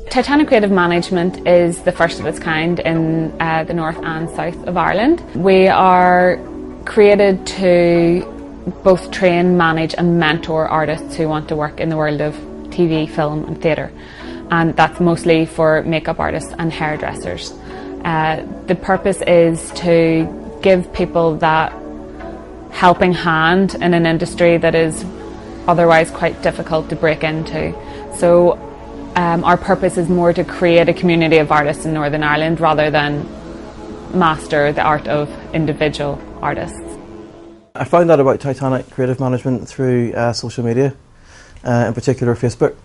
Titanic Creative Management is the first of its kind in the north and south of Ireland. We are created to both train, manage and mentor artists who want to work in the world of TV, film and theatre. And that's mostly for makeup artists and hairdressers. The purpose is to give people that helping hand in an industry that is otherwise quite difficult to break into. So our purpose is more to create a community of artists in Northern Ireland rather than master the art of individual artists. I found out about Titanic Creative Management through social media, in particular Facebook.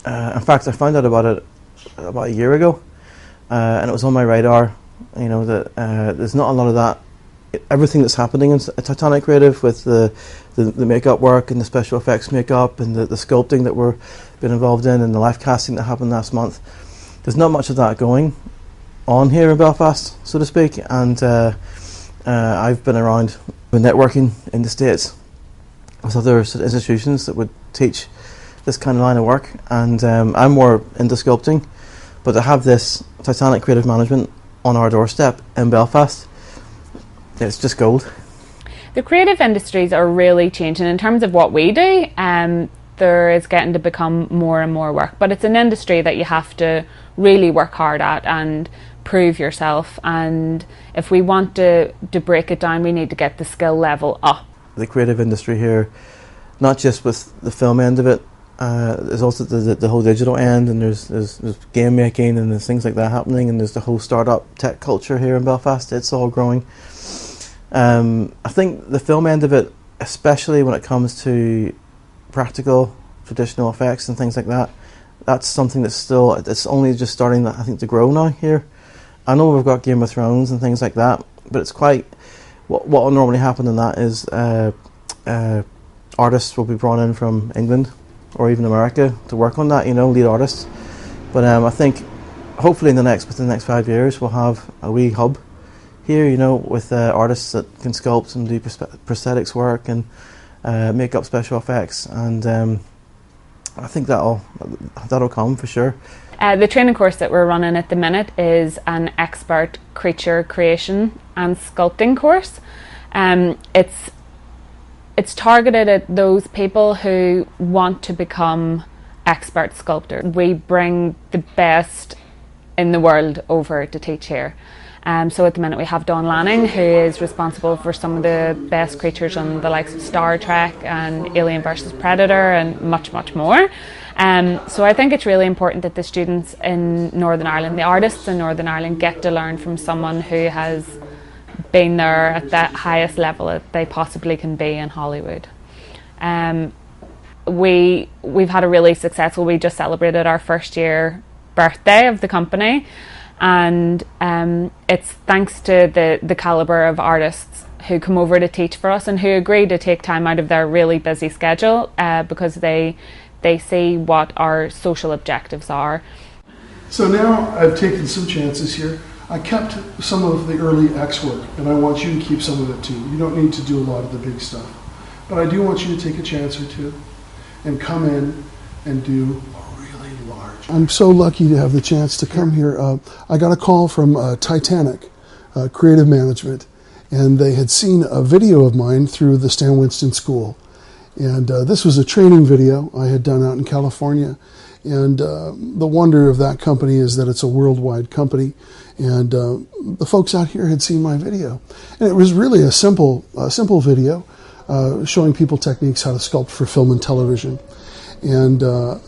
In fact, I found out about it about a year ago, and it was on my radar. You know that there's not a lot of that. Everything that's happening in Titanic Creative with the makeup work and the special effects makeup and the sculpting that we're been involved in and the live casting that happened last month. There's not much of that going on here in Belfast, so to speak, and I've been around networking in the States with other institutions that would teach this kind of line of work, and I'm more into sculpting, but to have this Titanic Creative Management on our doorstep in Belfast, it's just gold. The creative industries are really changing in terms of what we do. There is getting to become more and more work, but it's an industry that you have to really work hard at and prove yourself, and if we want to break it down, we need to get the skill level up. The creative industry here, not just with the film end of it, there's also the whole digital end, and there's game making and there's things like that happening, and there's the whole startup tech culture here in Belfast. It's all growing. I think the film end of it, especially when it comes to practical traditional effects and things like that, that's something that's still, it's only just starting, I think, to grow now here. I know we've got Game of Thrones and things like that, but it's quite, what will normally happen in that is artists will be brought in from England or even America to work on that, you know, lead artists. But I think hopefully within the next 5 years we'll have a wee hub here, you know, with artists that can sculpt and do prosthetics work and make up special effects, and I think that'll come for sure. The training course that we're running at the minute is an expert creature creation and sculpting course. It's targeted at those people who want to become expert sculptors. We bring the best in the world over to teach here. So at the minute we have Dawn Lanning, who is responsible for some of the best creatures on the likes of Star Trek and Alien vs Predator and much, much more. So I think it's really important that the students in Northern Ireland, the artists in Northern Ireland, get to learn from someone who has been there at the highest level that they possibly can be in Hollywood. We've had a really successful, we just celebrated our first year birthday of the company, and it's thanks to the calibre of artists who come over to teach for us and who agree to take time out of their really busy schedule because they see what our social objectives are. So now I've taken some chances here. I kept some of the early X work, and I want you to keep some of it too. You don't need to do a lot of the big stuff, but I do want you to take a chance or two and come in and do a really large. I'm so lucky to have the chance to come here. I got a call from Titanic Creative Management, and they had seen a video of mine through the Stan Winston School. And this was a training video I had done out in California. And the wonder of that company is that it's a worldwide company. And the folks out here had seen my video. And it was really a simple video showing people techniques how to sculpt for film and television. And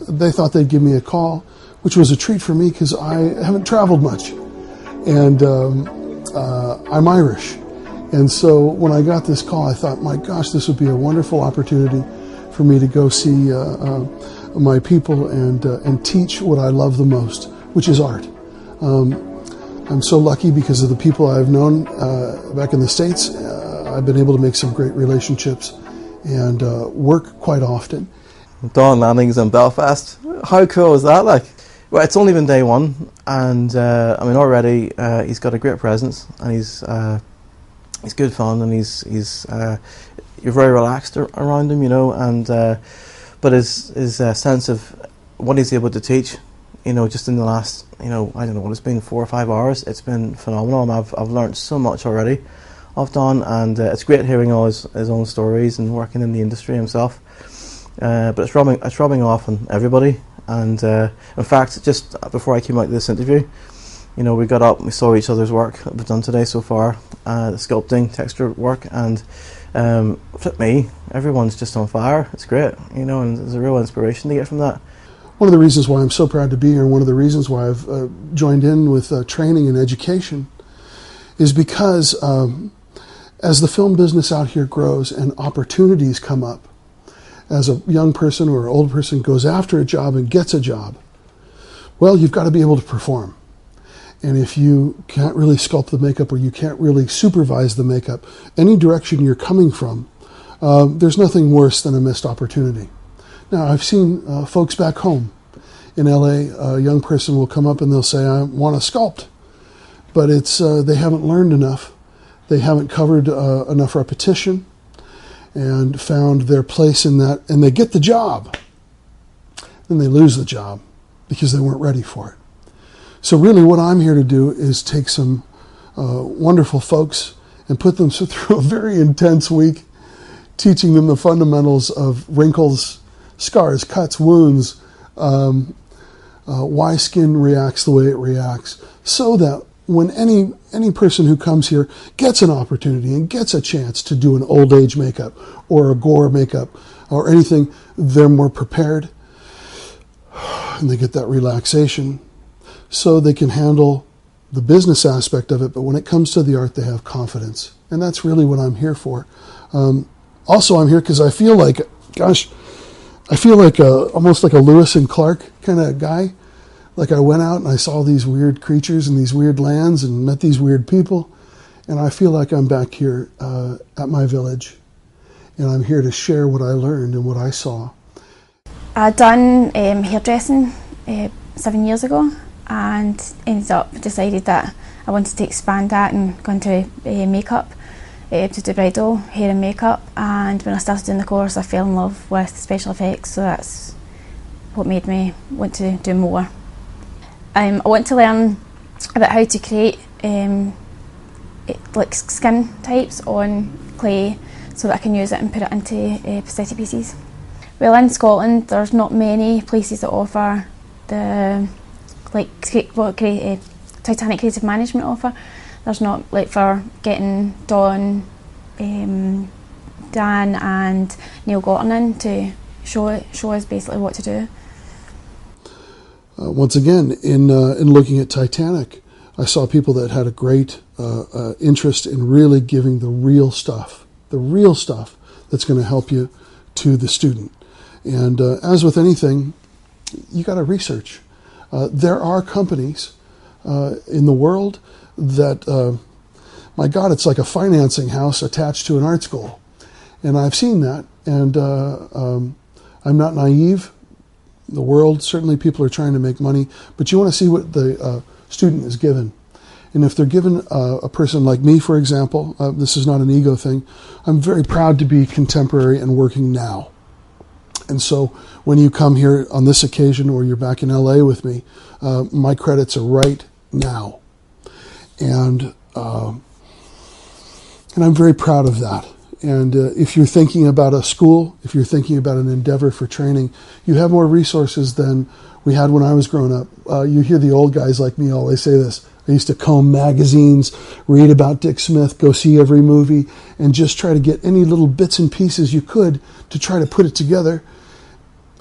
they thought they'd give me a call, which was a treat for me because I haven't traveled much. And I'm Irish. And so when I got this call, I thought, my gosh, this would be a wonderful opportunity for me to go see my people and teach what I love the most, which is art. I'm so lucky because of the people I've known back in the States. I've been able to make some great relationships and work quite often. Dawn Lanning's in Belfast. How cool is that? Like, well, it's only been day one, and I mean already he's got a great presence, and he's good fun, and he's you're very relaxed around him, you know, and but his sense of what he's able to teach, you know, just in the last, you know, I don't know what it's been, 4 or 5 hours, it's been phenomenal. And I've learned so much already of Don, and it's great hearing all his own stories and working in the industry himself. But it's rubbing off on everybody. And in fact, just before I came out to this interview, you know, we got up and we saw each other's work that we've done today so far, the sculpting, texture work, and flip me, everyone's just on fire. It's great, you know, and there's a real inspiration to get from that. One of the reasons why I'm so proud to be here, and one of the reasons why I've joined in with training and education, is because as the film business out here grows and opportunities come up, as a young person or an old person goes after a job and gets a job, well, you've got to be able to perform. And if you can't really sculpt the makeup or you can't really supervise the makeup, any direction you're coming from, there's nothing worse than a missed opportunity. Now, I've seen folks back home in LA, a young person will come up and they'll say, I want to sculpt. But it's they haven't learned enough. They haven't covered enough repetition and found their place in that, and they get the job. Then they lose the job because they weren't ready for it. So really what I'm here to do is take some wonderful folks and put them through a very intense week, teaching them the fundamentals of wrinkles, scars, cuts, wounds, why skin reacts the way it reacts, so that when any person who comes here gets an opportunity and gets a chance to do an old age makeup or a gore makeup or anything, they're more prepared and they get that relaxation so they can handle the business aspect of it. But when it comes to the art, they have confidence. And that's really what I'm here for. Also, I'm here because I feel like, almost like a Lewis and Clark kind of guy. Like I went out and I saw these weird creatures and these weird lands and met these weird people. And I feel like I'm back here at my village. And I'm here to share what I learned and what I saw. I'd done hairdressing 7 years ago and ended up decided that I wanted to expand that and go into makeup, to do bridal hair and makeup. And when I started doing the course, I fell in love with special effects, so that's what made me want to do more. I want to learn about how to create like skin types on clay so that I can use it and put it into prosthetic pieces. Well, in Scotland there's not many places that offer the Titanic Creative Management offer. There's not, like, for getting Dawn, Dan and Neil Gorton in to show us basically what to do. Once again, in looking at Titanic, I saw people that had a great interest in really giving the real stuff that's going to help you to the student. And as with anything, you got to research. There are companies in the world that, my God, it's like a financing house attached to an art school. And I've seen that, and I'm not naive. The world, certainly people are trying to make money, but you want to see what the student is given. And if they're given a person like me, for example, this is not an ego thing, I'm very proud to be contemporary and working now. And so when you come here on this occasion or you're back in LA with me, my credits are right now. And I'm very proud of that. And if you're thinking about a school, if you're thinking about an endeavor for training, you have more resources than we had when I was growing up. You hear the old guys like me always say this. I used to comb magazines, read about Dick Smith, go see every movie, and just try to get any little bits and pieces you could to try to put it together.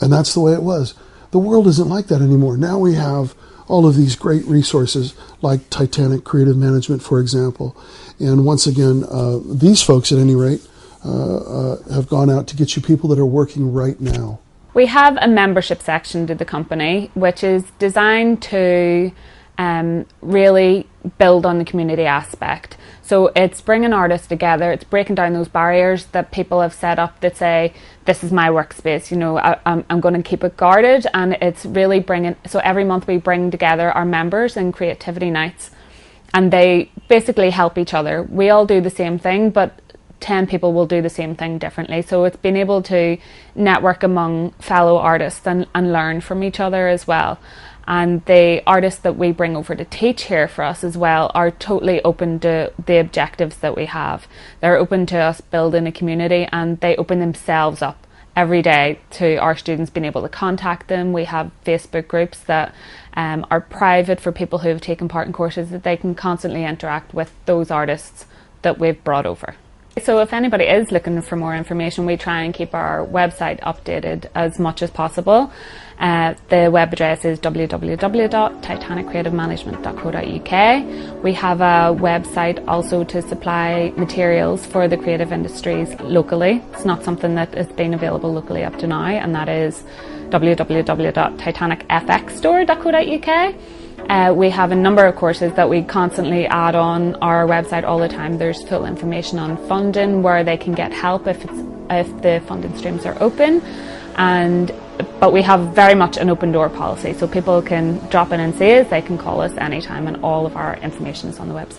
And that's the way it was. The world isn't like that anymore. Now we have all of these great resources like Titanic Creative Management, for example. And once again, these folks, at any rate, have gone out to get you people that are working right now. We have a membership section to the company which is designed to really build on the community aspect. So it's bringing artists together, it's breaking down those barriers that people have set up that say, this is my workspace, you know, I'm going to keep it guarded, and it's really bringing, so every month we bring together our members in creativity nights, and they basically help each other. We all do the same thing, but 10 people will do the same thing differently. So it's been able to network among fellow artists and learn from each other as well. And the artists that we bring over to teach here for us as well are totally open to the objectives that we have. They're open to us building a community, and they open themselves up every day to our students being able to contact them. We have Facebook groups that are private for people who have taken part in courses, that they can constantly interact with those artists that we've brought over. So if anybody is looking for more information, we try and keep our website updated as much as possible. The web address is www.titaniccreativemanagement.co.uk. We have a website also to supply materials for the creative industries locally. It's not something that has been available locally up to now, and that is www.titanicfxstore.co.uk. We have a number of courses that we constantly add on our website all the time. There's full information on funding, where they can get help if the funding streams are open, but we have very much an open door policy, so people can drop in and see us. They can call us anytime, and all of our information is on the website.